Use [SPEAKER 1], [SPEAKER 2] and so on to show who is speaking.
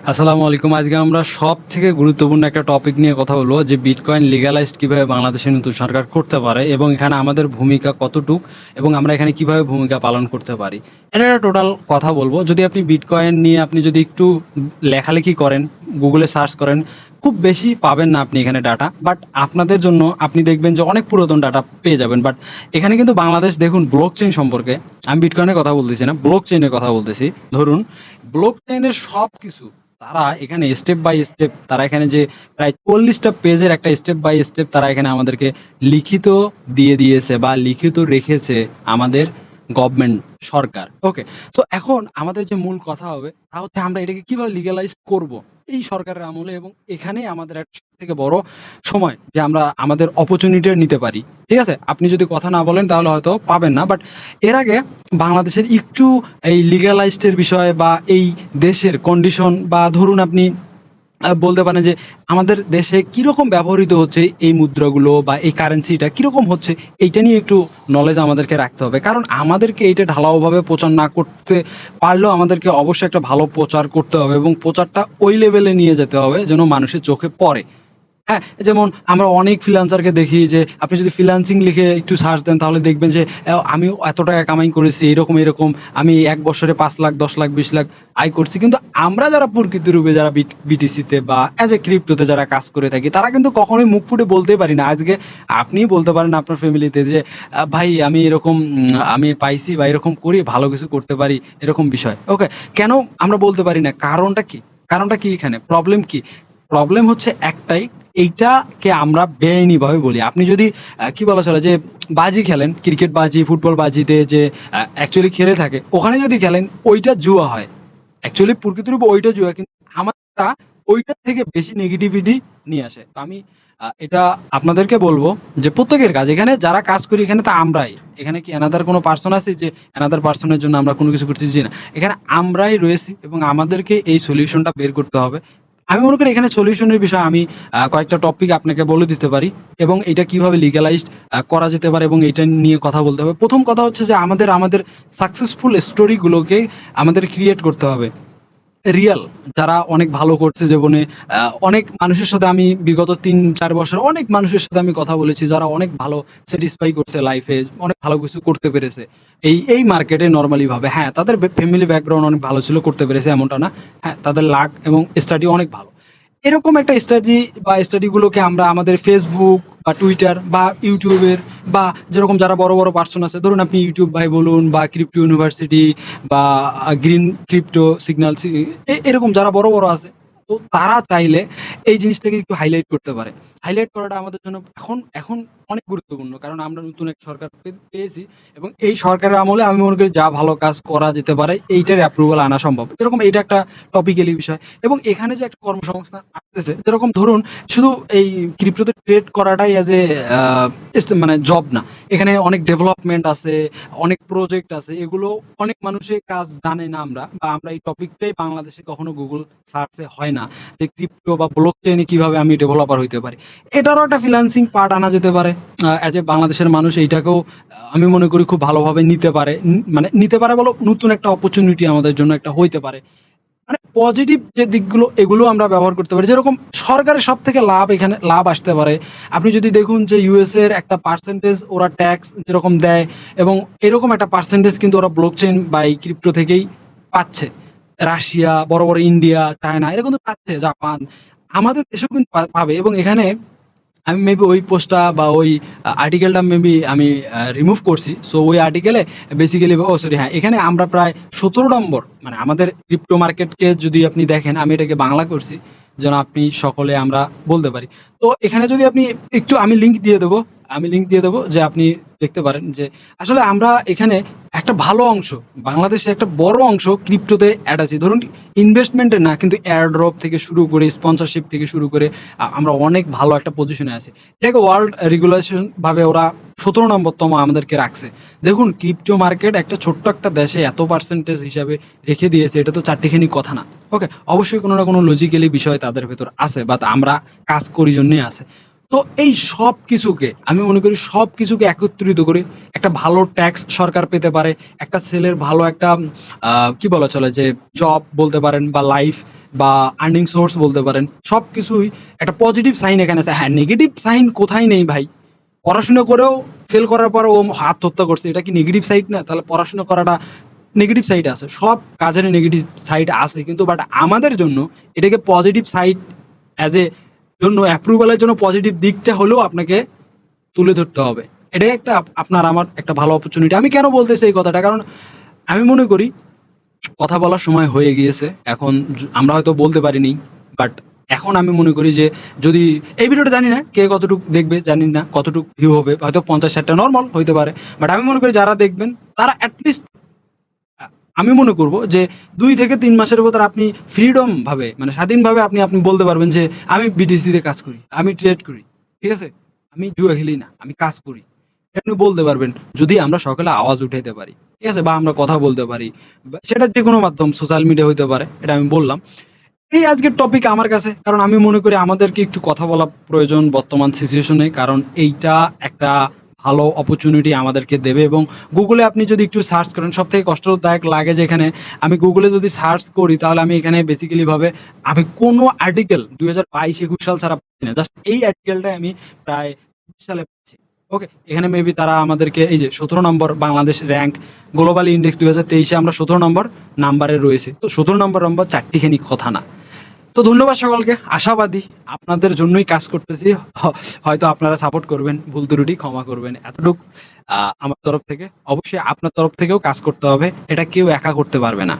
[SPEAKER 1] আসসালামু আলাইকুম। আজকে আমরা সবথেকে গুরুত্বপূর্ণ একটা টপিক নিয়ে কথা বলবো যে বিটকয়েন লিগ্যালাইজড কিভাবে বাংলাদেশের নতুন সরকার করতে পারে এবং এখানে আমাদের ভূমিকা কতটুক এবং আমরা এখানে কিভাবে ভূমিকা পালন করতে পারি। এটা একটা টোটাল কথা বলবো। যদি আপনি বিটকয়েন নিয়ে আপনি যদি একটু লেখালেখি করেন, গুগলে সার্চ করেন, খুব বেশি পাবেন না আপনি এখানে ডাটা। বাট আপনাদের জন্য আপনি দেখবেন যে অনেক পুরাতন ডাটা পেয়ে যাবেন। বাট এখানে কিন্তু বাংলাদেশ দেখুন ব্লক চেইন সম্পর্কে, আমি বিটকয়েনের কথা বলতেছি না, ব্লক চেইনের কথা বলতেছি। ধরুন ব্লক চেইনের সব কিছু তারা এখানে স্টেপ বাই স্টেপ, তারা এখানে যে প্রায় 40টা পেজের একটা স্টেপ বাই স্টেপ তারা এখানে আমাদেরকে লিখিত দিয়ে দিয়েছে বা লিখিত রেখেছে আমাদের গভর্নমেন্ট, সরকার। ওকে, তো এখন আমাদের যে মূল কথা হবে তা হচ্ছে আমরা এটাকে কিভাবে লিগ্যালাইজ করব এই সরকারের আমলে, এবং এখানেই আমাদের একটা সবথেকে বড় সময় যে আমরা আমাদের অপরচুনিটি নিতে পারি। ঠিক আছে, আপনি যদি কথা না বলেন তাহলে হয়তো পাবেন না। বাট এর আগে বাংলাদেশের একটু এই লিগ্যালাইজড বিষয় বা এই দেশের কন্ডিশন, বা ধরুন আপনি বলতে পারেন যে আমাদের দেশে কিরকম ব্যবহৃত হচ্ছে এই মুদ্রাগুলো বা এই কারেন্সিটা কিরকম হচ্ছে, এইটা নিয়ে একটু নলেজ আমাদেরকে রাখতে হবে। কারণ আমাদেরকে এইটা ঢালাওভাবে প্রচার না করতে পারলেও আমাদেরকে অবশ্যই একটা ভালো প্রচার করতে হবে এবং প্রচারটা ওই লেভেলে নিয়ে যেতে হবে যেন মানুষের চোখে পড়ে। হ্যাঁ, যেমন আমরা অনেক ফ্রিল্যান্সারকে দেখি যে আপনি যদি ফ্রিল্যান্সিং লিখে একটু সার্চ দেন তাহলে দেখবেন যে আমি এত টাকা কামাই করেছি, এরকম এরকম, আমি ১ বছরে ৫ লাখ ১০ লাখ ২০ লাখ আয় করছি। কিন্তু আমরা যারা প্রকৃত রূপে যারা বিটিসিতে বা অ্যাজ এ ক্রিপ্টোতে যারা কাজ করে থাকি তারা কিন্তু কখনোই মুখ ফুটে বলতে পারি না। আজকে আপনিই বলতে পারেন আপনার ফ্যামিলিতে যে ভাই আমি এরকম আমি পাইছি বা এরকম করি, ভালো কিছু করতে পারি, এরকম বিষয়। ওকে, কেন আমরা বলতে পারি না? কারণটা কি? কারণটা কি এখানে প্রবলেম কি? প্রবলেম হচ্ছে একটাই, এইটাকে আমরা বেআইনিভাবে বলি। আপনি যদি কি বলা চলে যে বাজি খেলেন, ক্রিকেট বাজি, ফুটবল বাজিতে যে অ্যাকচুয়ালি খেলে থাকে, ওখানে যদি খেলেন ওইটা জুয়া হয়। অ্যাকচুয়ালি প্রকৃতির উপর ওইটা জুয়া, কিন্তু আমারটা ওইটার থেকে বেশি নেগেটিভিটি নিয়ে আসে। তো আমি এটা আপনাদেরকে বলবো যে প্রত্যেকের কাজ, এখানে যারা কাজ করি এখানে তো আমরাই, এখানে কি অ্যানাদার কোনো পার্সন আছে যে অ্যানাদার পার্সনের জন্য আমরা কোনো কিছু করছি? জি না, এখানে আমরাই রয়েছি এবং আমাদেরকে এই সলিউশনটা বের করতে হবে। আমি মনে করি এখানে সলিউশনের বিষয়ে আমি কয়েকটা টপিক আপনাকে বলে দিতে পারি এবং এটা কিভাবে লিগ্যালাইজড করা যেতে পারে এবং এটা নিয়ে কথা বলতে হবে। প্রথম কথা হচ্ছে যে আমাদের আমাদের সাকসেসফুল স্টোরিগুলোকে আমাদের ক্রিয়েট করতে হবে। রিয়াল, যারা অনেক ভালো করছে জীবনে, অনেক মানুষের সাথে আমি বিগত ৩-৪ বছর অনেক মানুষের সাথে আমি কথা বলেছি যারা অনেক ভালো স্যাটিসফাই করছে লাইফে, অনেক ভালো কিছু করতে পেরেছে এই মার্কেটে নরমালি ভাবে। হ্যাঁ, তাদের ফ্যামিলি ব্যাকগ্রাউন্ড অনেক ভালো ছিল, করতে পেরেছে এমনটা না। হ্যাঁ, তাদের লাক এবং স্টাডি অনেক ভালো। এরকম একটা স্টাডি বা স্টাডিগুলোকে আমরা আমাদের ফেসবুক বা টুইটার বা ইউটিউবের বা যেরকম যারা বড় বড় পার্সন আছে, ধরুন আপনি ইউটিউব ভাই বলুন বা ক্রিপ্টো ইউনিভার্সিটি বা গ্রিন ক্রিপ্টো সিগন্যাল, এরকম যারা বড় বড় আছে, তো তারা চাইলে এই জিনিসটাকে একটু হাইলাইট করতে পারে। হাইলাইট করাটা আমাদের জন্য এখন এখন অনেক গুরুত্বপূর্ণ, কারণ আমরা নতুন এক সরকার পেয়েছি এবং এই সরকারের আমলে আমি মনে করি যা ভালো কাজ করা যেতে পারে এইটার অ্যাপ্রুভাল আনা সম্ভব। এরকম এইটা একটা টপিক্যালি বিষয়। এবং এখানে যে একটা কর্মসংস্থান আসতেছে, যেরকম ধরুন শুধু এই ক্রিপ্টোতে ট্রেড করাটাই অ্যাজ এ মানে জব না, এখানে অনেক ডেভেলপমেন্ট আছে, অনেক প্রজেক্ট আছে, এগুলো অনেক মানুষের কাজ জানে না আমরা, বা আমরা এই টপিকটাই বাংলাদেশে কখনো গুগল সার্চে হয় না যে ক্রিপ্টো বা ব্লক চেইনে কিভাবে আমি ডেভেলপার হইতে পারি। এটারও একটা ফ্রিল্যান্সিং পার্ট আনা যেতে পারে। অ্যাজ এ বাংলাদেশের মানুষ এইটাকেও আমি মনে করি খুব ভালোভাবে নিতে পারে, মানে নিতে পারে বলো, নতুন একটা অপরচুনিটি আমাদের জন্য একটা হইতে পারে। মানে পজিটিভ যে দিকগুলো এগুলো আমরা ব্যবহার করতে পারি। যেরকম সরকারের সবথেকে লাভ, এখানে লাভ আসতে পারে। আপনি যদি দেখুন যে ইউএস এর একটা পার্সেন্টেজ ওরা ট্যাক্স যেরকম দেয়, এবং এরকম একটা পার্সেন্টেজ কিন্তু ওরা ব্লকচেইন বা এই ক্রিপ্টো থেকেই পাচ্ছে। রাশিয়া, বড় বড় ইন্ডিয়া, চায়না এরা কিন্তু পাচ্ছে, জাপান, আমাদের দেশেও কিন্তু পাবে। এবং এখানে আমি মেবি ওই পোস্টটা বা ওই আর্টিকেলটা মেবি আমি রিমুভ করছি। সো ওই আর্টিকেলে বেসিক্যালি, ও সরি, হ্যাঁ, এখানে আমরা প্রায় ১৭ নম্বর, মানে আমাদের ক্রিপ্টো মার্কেটকে যদি আপনি দেখেন, আমি এটাকে বাংলা করছি যেন আপনি সকলে আমরা বলতে পারি। তো এখানে যদি আপনি একটু, আমি লিঙ্ক দিয়ে দেবো, আমি লিঙ্ক দিয়ে দেবো যে আপনি দেখতে পারেন যে আসলে আমরা এখানে একটা ভালো অংশ, বাংলাদেশে একটা বড় অংশ ক্রিপ্টোতে অ্যাড আছি। ধরুন ইনভেস্টমেন্টের না, কিন্তু এয়ারড্রপ থেকে শুরু করে স্পন্সরশিপ থেকে শুরু করে আমরা অনেক ভালো একটা পজিশনে আছি। এটাকে ওয়ার্ল্ড রেগুলেশন ভাবে ওরা ১৭ নম্বরতম আমাদেরকে রাখছে। দেখুন ক্রিপ্টো মার্কেট একটা ছোট্ট একটা দেশে এত পার্সেন্টেজ হিসাবে রেখে দিয়েছে, এটা তো চারটিখানি কথা না। ওকে, অবশ্যই কোনো না কোনো লজিক্যালি বিষয় তাদের ভেতর আছে, বা আমরা কাজ করি জন্যই আছে। তো এই সব কিছুকে আমি মনে করি সব কিছুকে একত্রিত করে একটা ভালো ট্যাক্স সরকার পেতে পারে, একটা ছেলের ভালো একটা কি বলা চলে যে জব বলতে পারেন বা লাইফ বা আর্নিং সোর্স বলতে পারেন, সব কিছুই একটা পজিটিভ সাইন এখানে আছে। হ্যাঁ, নেগেটিভ সাইন কোথায় নেই ভাই? পড়াশোনা করেও ফেল করার পর ও আত্মহত্যা করছে, এটা কি নেগেটিভ সাইড না? তাহলে পড়াশোনা করাটা নেগেটিভ সাইড আছে, সব কাজের নেগেটিভ সাইড আছে, কিন্তু বাট আমাদের জন্য এটাকে পজিটিভ সাইড অ্যাজ এ জন্য অ্যাপ্রুভালের জন্য পজিটিভ দিকটা হলেও আপনাকে তুলে ধরতে হবে। এটাই একটা আপনার আমার একটা ভালো অপরচুনিটি। আমি কেন বলতেছি এই কথাটা, কারণ আমি মনে করি কথা বলার সময় হয়ে গিয়েছে। এখন আমরা হয়তো বলতে পারিনি, বাট এখন আমি মনে করি যে যদি এই ভিডিওটা জানি না কে কতটুকু দেখবে, জানি না কতটুকু ভিউ হবে, হয়তো 50-60টা নরমাল হইতে পারে। বাট আমি মনে করি যারা দেখবেন তারা এটলিস্ট আমি মনে করব যে ২ থেকে ৩ মাসের ভেতর আপনি ফ্রিডম ভাবে মানে স্বাধীনভাবে আপনি বলতে পারবেন যে আমি বিটিসিতে কাজ করি, আমি ট্রেড করি। ঠিক আছে? আমি জুয়া খেলি না, আমি কাজ করি। এটা আপনি বলতে পারবেন যদি আমরা সকলে আওয়াজ উঠাইতে পারি। ঠিক আছে? বা আমরা কথা বলতে পারি। বা সেটা যেকোনো মাধ্যম সোশ্যাল মিডিয়া হইতে পারে। এটা আমি বললাম। এই আজকের টপিক আমার কাছে, কারণ আমি মনে করি আমাদেরকে একটু কথা বলা প্রয়োজন বর্তমান সিচুয়েশনে, কারণ এইটা একটা ভালো অপরচুনিটি আমাদেরকে দেবে। এবং গুগলে আপনি যদি একটু সার্চ করেন, সব থেকে কষ্টদায়ক লাগে যে এখানে আমি গুগলে যদি সার্চ করি তাহলে আমি এখানে বেসিক্যালি ভাবে আমি কোনো আর্টিকেল 2022-21 সাল ছাড়া পাচ্ছি না, জাস্ট এই আর্টিকেলটাই আমি প্রায় 20 সালে পাচ্ছি। ওকে, এখানে মেবি তারা আমাদেরকে এই যে 17 নম্বর বাংলাদেশ র্যাঙ্ক গ্লোবাল ইন্ডেক্স 2023-এ আমরা 17 নম্বর নাম্বারে রয়েছে। তো 17 নম্বর নম্বর চারটিখানি কথা না। তো ধন্যবাদ সকলকে। আশাবাদী আপনাদের জন্যই কাজ করতেছি। হয়তো আপনারা সাপোর্ট করবেন, ভুল ত্রুটি ক্ষমা করবেন। এতটুক আমার তরফ থেকে। অবশ্যই আপনার তরফ থেকেও কাজ করতে হবে। এটা কেউ একা করতে পারবে না।